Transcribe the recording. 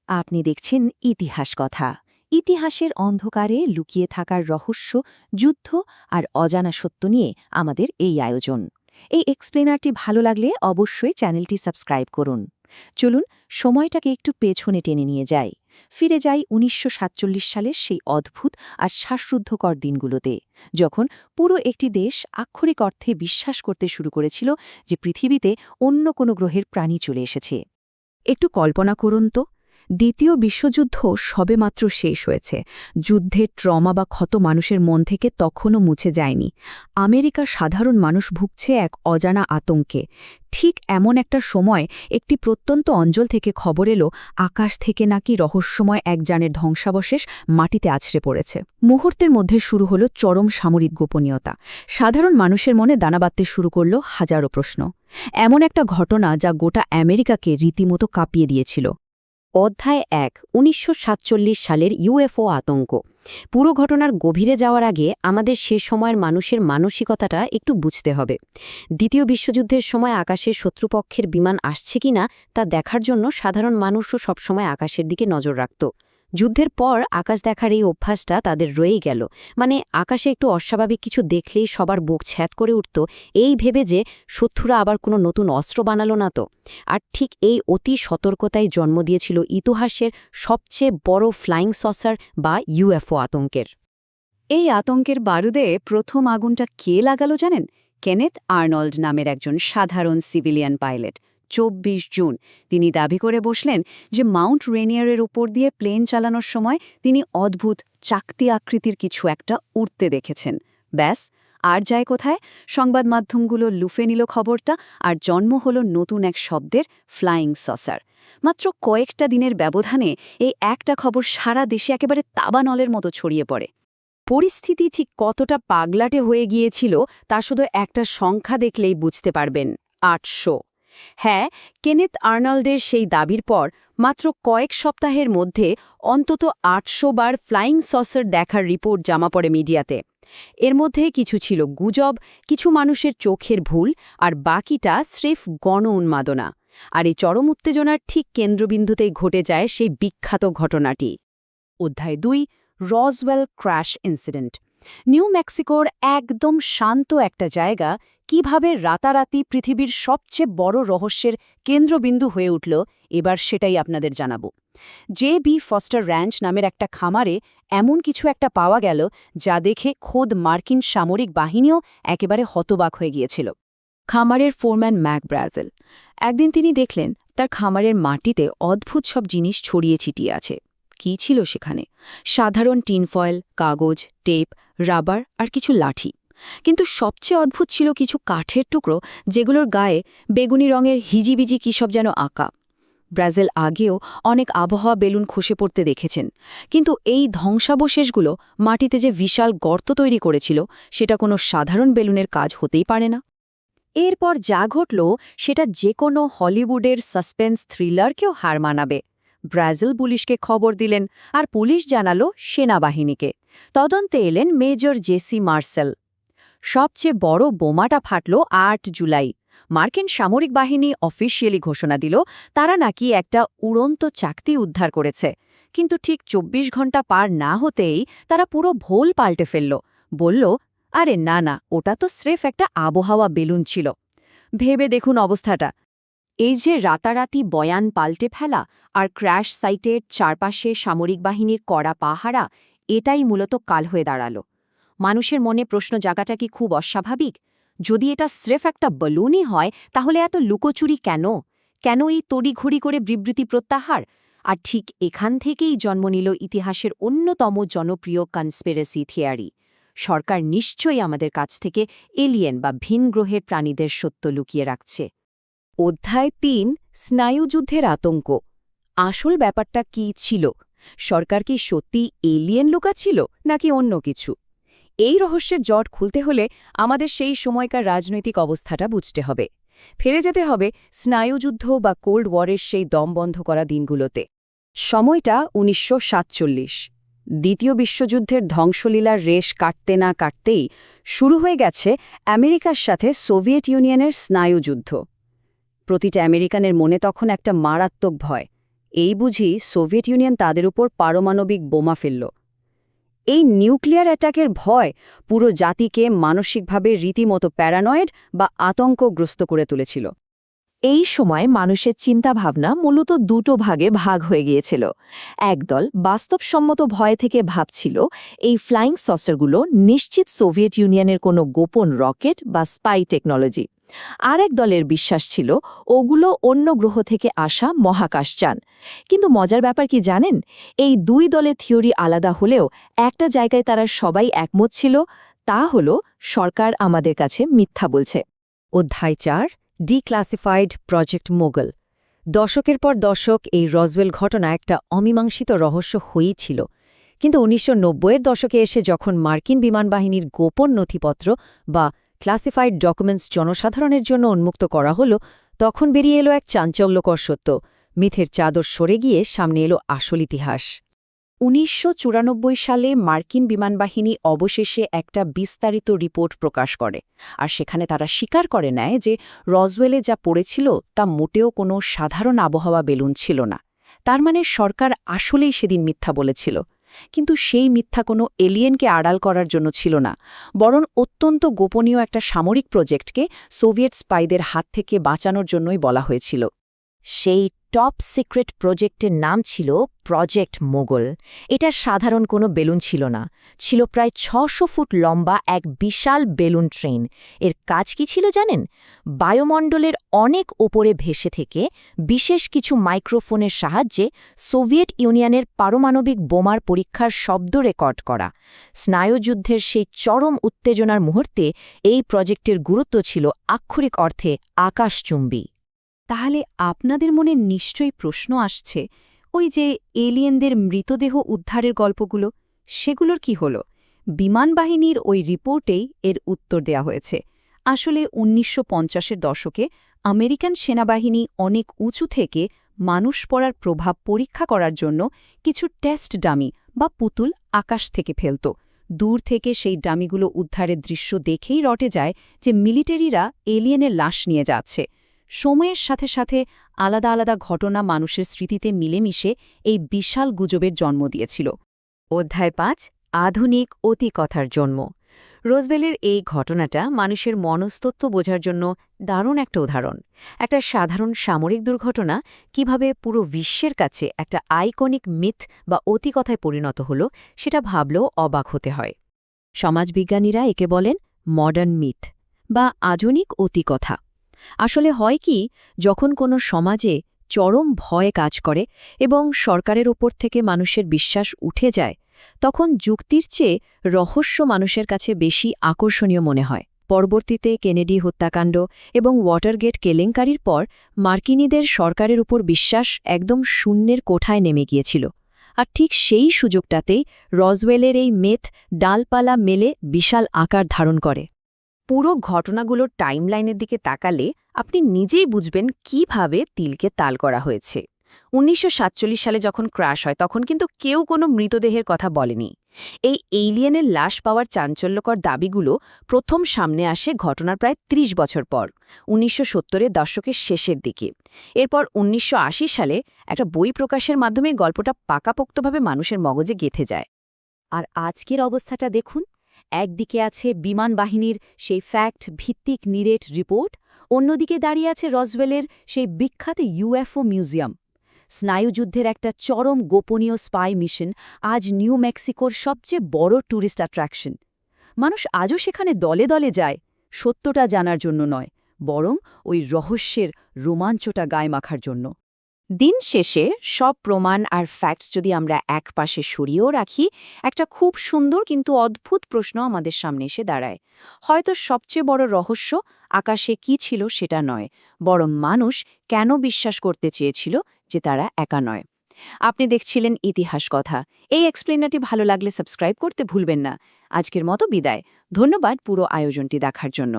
আপনি দেখছেন ইতিহাস কথা। ইতিহাসের অন্ধকারে লুকিয়ে থাকার রহস্য, যুদ্ধ আর অজানা সত্য নিয়ে আমাদের এই আয়োজন। এই এক্সপ্লেনারটি ভালো লাগলে অবশ্যই চ্যানেলটি সাবস্ক্রাইব করুন। চলুন সময়টাকে একটু পেছনে টেনে নিয়ে যাই। ফিরে যাই ১৯৪৭ সালের সেই অদ্ভুত আর শ্বাসরুদ্ধকর দিনগুলোতে, যখন পুরো একটি দেশ আক্ষরিক অর্থে বিশ্বাস করতে শুরু করেছিল যে পৃথিবীতে অন্য কোনো গ্রহের প্রাণী চলে এসেছে। একটু কল্পনা করুন তো, দ্বিতীয় বিশ্বযুদ্ধ সবেমাত্র শেষ হয়েছে। যুদ্ধের ট্রমা বা ক্ষত মানুষের মন থেকে তখনও মুছে যায়নি। আমেরিকার সাধারণ মানুষ ভুগছে এক অজানা আতঙ্কে। ঠিক এমন একটা সময় একটি প্রত্যন্ত অঞ্চল থেকে খবর এলো, আকাশ থেকে নাকি রহস্যময় এক যানের ধ্বংসাবশেষ মাটিতে আছড়ে পড়েছে। মুহূর্তের মধ্যে শুরু হলো চরম সামরিক গোপনীয়তা। সাধারণ মানুষের মনে দানা বাঁধতে শুরু করল হাজারো প্রশ্ন। এমন একটা ঘটনা যা গোটা আমেরিকাকে রীতিমতো কাঁপিয়ে দিয়েছিল। অধ্যায় ১ ১৯৪৭ সালের ইউএফও আতঙ্ক। পুরো ঘটনার গভীরে যাওয়ার আগে আমাদের সে সময়ের মানুষের মানসিকতাটা একটু বুঝতে হবে। দ্বিতীয় বিশ্বযুদ্ধের সময় আকাশে শত্রুপক্ষের বিমান আসছে কিনা তা দেখার জন্য সাধারণ মানুষও সবসময় আকাশের দিকে নজর রাখত। যুদ্ধের পর আকাশ দেখার এই অভ্যাসটা তাদের রয়েই গেল। মানে আকাশে একটু অস্বাভাবিক কিছু দেখলেই সবার বুক ছ্যাদ করে উঠত, এই ভেবে যে শত্রুরা আবার কোনো নতুন অস্ত্র বানালো না তো। আর ঠিক এই অতি সতর্কতাই জন্ম দিয়েছিল ইতিহাসের সবচেয়ে বড় ফ্লাইং সসার বা ইউএফও আতঙ্কের। এই আতঙ্কের বারুদে প্রথম আগুনটা কে লাগালো জানেন? কেনেথ আর্নল্ড নামের একজন সাধারণ সিভিলিয়ান পাইলট। ২৪ জুন তিনি দাবি করে বসলেন যে মাউন্ট রেনিয়ারের উপর দিয়ে প্লেন চালানোর সময় তিনি অদ্ভুত চাকতি আকৃতির কিছু একটা উড়তে দেখেছেন। ব্যাস, আর যায় কোথায়? সংবাদ মাধ্যমগুলো লুফে নিল খবরটা, আর জন্ম হলো নতুন এক শব্দের, ফ্লাইং সসার। মাত্র কয়েকটা দিনের ব্যবধানে এই একটা খবর সারা দেশে একেবারে দাবানলের মতো ছড়িয়ে পড়ে। পরিস্থিতি ঠিক কতটা পাগলাটে হয়ে গিয়েছিল তা শুধু একটা সংখ্যা দেখলেই বুঝতে পারবেন: ৮০০। হ্যাঁ, কেনেথ আর্নল্ডের সেই দাবির পর মাত্র কয়েক সপ্তাহের মধ্যে অন্তত ৮০০ বার ফ্লাইং সসার দেখার রিপোর্ট জমা পড়ে মিডিয়াতে। এর মধ্যে কিছু ছিল গুজব, কিছু মানুষের চোখের ভুল, আর বাকিটা স্রেফ গণ উন্মাদনা। আর এই চরম উত্তেজনার ঠিক কেন্দ্রবিন্দুতেই ঘটে যায় সেই বিখ্যাত ঘটনাটি। অধ্যায় ২, রসওয়েল ক্র্যাশ ইনসিডেন্ট। নিউ মেক্সিকোর একদম শান্ত একটা জায়গা কিভাবে রাতারাতি পৃথিবীর সবচেয়ে বড় রহস্যের কেন্দ্রবিন্দু হয়ে উঠল, এবার সেটাই আপনাদের জানাবো। জে.বি. ফস্টার র্যাঞ্চ নামের একটা খামারে এমন কিছু একটা পাওয়া গেল যা দেখে খোদ মার্কিন সামরিক বাহিনীও একেবারে হতবাক হয়ে গিয়েছিল। খামারের ফোরম্যান ম্যাক ব্রাজেল একদিন তিনি দেখলেন তার খামারের মাটিতে অদ্ভুত সব জিনিস ছড়িয়ে ছিটিয়ে আছে। কি ছিল সেখানে? সাধারণ টিনফয়েল, কাগজ, টেপ, রাবার আর কিছু লাঠি। কিন্তু সবচেয়ে অদ্ভুত ছিল কিছু কাঠের টুকরো, যেগুলোর গায়ে বেগুনি রঙের হিজিবিজি কী সব যেন আঁকা। ব্রাজিল আগেও অনেক আবহাওয়া বেলুন খসে পড়তে দেখেছেন, কিন্তু এই ধ্বংসাবশেষগুলো মাটিতে যে বিশাল গর্ত তৈরি করেছিল, সেটা কোনো সাধারণ বেলুনের কাজ হতেই পারে না। এরপর যা ঘটল সেটা যে কোনো হলিউডের সাসপেন্স থ্রিলারকেও হার মানাবে। ব্রাজিল পুলিশকে খবর দিলেন, আর পুলিশ জানালো সেনাবাহিনীকে। তদন্তে এলেন মেজর জেসি মার্সেল। সবচেয়ে বড় বোমাটা ফাটল ৮ জুলাই। মার্কিন সামরিক বাহিনী অফিসিয়ালি ঘোষণা দিল তারা নাকি একটা উড়ন্ত চাকতি উদ্ধার করেছে। কিন্তু ঠিক ২৪ ঘন্টা পার না হতেই তারা পুরো ভোল পাল্টে ফেলল। বলল, আরে না না, ওটা তো স্রেফ একটা আবহাওয়া বেলুন ছিল। ভেবে দেখুন অবস্থাটা। এই যে রাতারাতি বয়ান পাল্টে ফেলা আর ক্র্যাশ সাইটের চারপাশে সামরিক বাহিনীর কড়া পাহারা, এটাই মূলত কাল হয়ে দাঁড়াল। মানুষের মনে প্রশ্ন জাগাটা কি খুব অস্বাভাবিক? যদি এটা স্রেফ একটা বেলুনই হয়, তাহলে এত লুকোচুরি কেন? কেন এই তড়িঘড়ি করে বিবৃতি প্রত্যাহার? আর ঠিক এখান থেকেই জন্ম নিল ইতিহাসের অন্যতম জনপ্রিয় কনস্পিরেসি থিওরি। সরকার নিশ্চয়ই আমাদের কাছ থেকে এলিয়েন বা ভিন গ্রহের প্রাণীদের সত্য লুকিয়ে রাখছে। অধ্যায় ৩, স্নায়ুযুদ্ধের আতঙ্ক। আসল ব্যাপারটা কি ছিল? সরকার কি সত্যি এলিয়েন লুকাচ্ছিল, নাকি অন্য কিছু? এই রহস্যের জট খুলতে হলে আমাদের সেই সময়কার রাজনৈতিক অবস্থাটা বুঝতে হবে। ফিরে যেতে হবে স্নায়ুযুদ্ধ বা কোল্ড ওয়ারের সেই দম বন্ধ করা দিনগুলোতে। সময়টা ১৯৪৭। দ্বিতীয় বিশ্বযুদ্ধের ধ্বংসলীলার রেশ কাটতে না কাটতেই শুরু হয়ে গেছে আমেরিকার সাথে সোভিয়েত ইউনিয়নের স্নায়ুযুদ্ধ। প্রতিটা আমেরিকানের মনে তখন একটা মারাত্মক ভয়। এই বুঝি সোভিয়েত ইউনিয়ন তাদের উপর পারমাণবিক বোমা ফেলল। এই নিউক্লিয়ার অ্যাটাকের ভয় পুরো জাতিকে মানসিকভাবে রীতিমতো প্যারানয়েড বা আতঙ্কগ্রস্ত করে তুলেছিল। এই সময় মানুষের চিন্তাভাবনা মূলত দুটো ভাগে ভাগ হয়ে গিয়েছিল। একদল বাস্তবসম্মত ভয় থেকে ভাবছিল এই ফ্লাইং সসারগুলো নিশ্চিত সোভিয়েত ইউনিয়নের কোনো গোপন রকেট বা স্পাই টেকনোলজি। আর এক দলের বিশ্বাস ছিল ওগুলো অন্য গ্রহ থেকে আসা মহাকাশযান। কিন্তু মজার ব্যাপার কি জানেন, এই দুই দলের থিওরি আলাদা হলেও একটা জায়গায় তারা সবাই একমত ছিল, তা হলো সরকার আমাদের কাছে মিথ্যা বলছে। অধ্যায় ৪, ডিক্লাসিফাইড প্রজেক্ট মোগল। দশকের পর দশক এই রসওয়েল ঘটনা একটা অমীমাংসিত রহস্য হয়েই ছিল। কিন্তু ১৯৯০-এর দশকে এসে যখন মার্কিন বিমানবাহিনীর গোপন নথিপত্র বা ক্লাসিফাইড ডকুমেন্টস জনসাধারণের জন্য উন্মুক্ত করা হলো, তখন বেরিয়ে এলো এক চাঞ্চল্যকর সত্য। মিথের চাদর সরে গিয়ে সামনে এলো আসল ইতিহাস। ১৯৯৪ সালে মার্কিন বিমানবাহিনী অবশেষে একটা বিস্তারিত রিপোর্ট প্রকাশ করে, আর সেখানে তারা স্বীকার করে নেয় যে রসওয়েলে যা পড়েছিল তা মোটেও কোনো সাধারণ আবহাওয়া বেলুন ছিল না। তার মানে সরকার আসলেই সেদিন মিথ্যা বলেছিল। কিন্তু সেই মিথ্যা কোনো এলিয়েনকে আড়াল করার জন্য ছিল না, বরং অত্যন্ত গোপনীয় একটা সামরিক প্রজেক্টকে সোভিয়েত স্পাইদের হাত থেকে বাঁচানোর জন্যই বলা হয়েছিল। সেই টপ সিক্রেট প্রজেক্টের নাম ছিল প্রজেক্ট মোগল। এটা সাধারণ কোনো বেলুন ছিল না, ছিল প্রায় ৬০০ ফুট লম্বা এক বিশাল বেলুন ট্রেন। এর কাজ কি ছিল জানেন? বায়ুমণ্ডলের অনেক ওপরে ভেসে থেকে বিশেষ কিছু মাইক্রোফোনের সাহায্যে সোভিয়েত ইউনিয়নের পারমাণবিক বোমার পরীক্ষার শব্দ রেকর্ড করা। স্নায়ুযুদ্ধের সেই চরম উত্তেজনার মুহূর্তে এই প্রজেক্টের গুরুত্ব ছিল আক্ষরিক অর্থে আকাশচুম্বী। তাহলে আপনাদের মনে নিশ্চয়ই প্রশ্ন আসছে, ওই যে এলিয়েনদের মৃতদেহ উদ্ধারের গল্পগুলো, সেগুলোর কি হলো? বিমানবাহিনীর ওই রিপোর্টেই এর উত্তর দেয়া হয়েছে। আসলে ১৯৫০-এর দশকে আমেরিকান সেনাবাহিনী অনেক উঁচু থেকে মানুষ পড়ার প্রভাব পরীক্ষা করার জন্য কিছু টেস্ট ডামি বা পুতুল আকাশ থেকে ফেলত। দূর থেকে সেই ডামিগুলো উদ্ধারের দৃশ্য দেখেই রটে যায় যে মিলিটারিরা এলিয়েনের লাশ নিয়ে যাচ্ছে। সময়ের সাথে সাথে আলাদা আলাদা ঘটনা মানুষের স্মৃতিতে মিলেমিশে এই বিশাল গুজবের জন্ম দিয়েছিল। অধ্যায় ৫, আধুনিক অতিকথার জন্ম। রোজওয়েলের এই ঘটনাটা মানুষের মনস্তত্ত্ব বোঝার জন্য দারুণ একটা উদাহরণ। একটা সাধারণ সামরিক দুর্ঘটনা কিভাবে পুরো বিশ্বের কাছে একটা আইকনিক মিথ বা অতিকথায় পরিণত হল, সেটা ভাবলেও অবাক হতে হয়। সমাজবিজ্ঞানীরা একে বলেন মডার্ন মিথ বা আধুনিক অতিকথা। আসলে হয় কি, যখন কোনো সমাজে চরম ভয় কাজ করে এবং সরকারের ওপর থেকে মানুষের বিশ্বাস উঠে যায়, তখন যুক্তির চেয়ে রহস্য মানুষের কাছে বেশি আকর্ষণীয় মনে হয়। পরবর্তীতে কেনেডি হত্যাকাণ্ড এবং ওয়াটারগেট কেলেঙ্কারির পর মার্কিনীদের সরকারের উপর বিশ্বাস একদম শূন্যের কোঠায় নেমে গিয়েছিল। আর ঠিক সেই সুযোগটাতেই রসওয়েলের এই মেথ ডালপালা মেলে বিশাল আকার ধারণ করে। পুরো ঘটনাগুলোর টাইমলাইনের দিকে তাকালে আপনি নিজেই বুঝবেন কিভাবে তিলকে তাল করা হয়েছে। ১৯৪৭ সালে যখন ক্র্যাশ হয় তখন কিন্তু কেউ কোনো মৃতদেহের কথা বলেনি। এই এলিয়েনের লাশ পাওয়ার চাঞ্চল্যকর দাবিগুলো প্রথম সামনে আসে ঘটনার প্রায় ৩০ বছর পর, ১৯৭০-এর দশকের শেষের দিকে। এরপর ১৯৮০ সালে একটা বই প্রকাশের মাধ্যমে গল্পটা পাকাপোক্তভাবে মানুষের মগজে গেঁথে যায়। আর আজকের অবস্থাটা দেখুন, একদিকে আছে বিমানবাহিনীর সেই ফ্যাক্ট ভিত্তিক নিরেট রিপোর্ট, অন্যদিকে দাঁড়িয়ে আছে রসওয়েলের সেই বিখ্যাত ইউএফও মিউজিয়াম। স্নায়ুযুদ্ধের একটা চরম গোপনীয় স্পাই মিশন আজ নিউ মেক্সিকোর সবচেয়ে বড় ট্যুরিস্ট অ্যাট্রাকশন। মানুষ আজও সেখানে দলে দলে যায়, সত্যটা জানার জন্য নয়, বরং ওই রহস্যের রোমাঞ্চটা গায়ে মাখার জন্য। দিন শেষে সব প্রমাণ আর ফ্যাক্টস যদি আমরা একপাশে সরিয়েও রাখি, একটা খুব সুন্দর কিন্তু অদ্ভুত প্রশ্ন আমাদের সামনে এসে দাঁড়ায়। হয়তো সবচেয়ে বড় রহস্য আকাশে কি ছিল সেটা নয়, বরং মানুষ কেন বিশ্বাস করতে চেয়েছিল যে তারা একা নয়। আপনি দেখছিলেন ইতিহাস কথা। এই এক্সপ্লেনারটি ভালো লাগলে সাবস্ক্রাইব করতে ভুলবেন না। আজকের মতো বিদায়। ধন্যবাদ পুরো আয়োজনটি দেখার জন্য।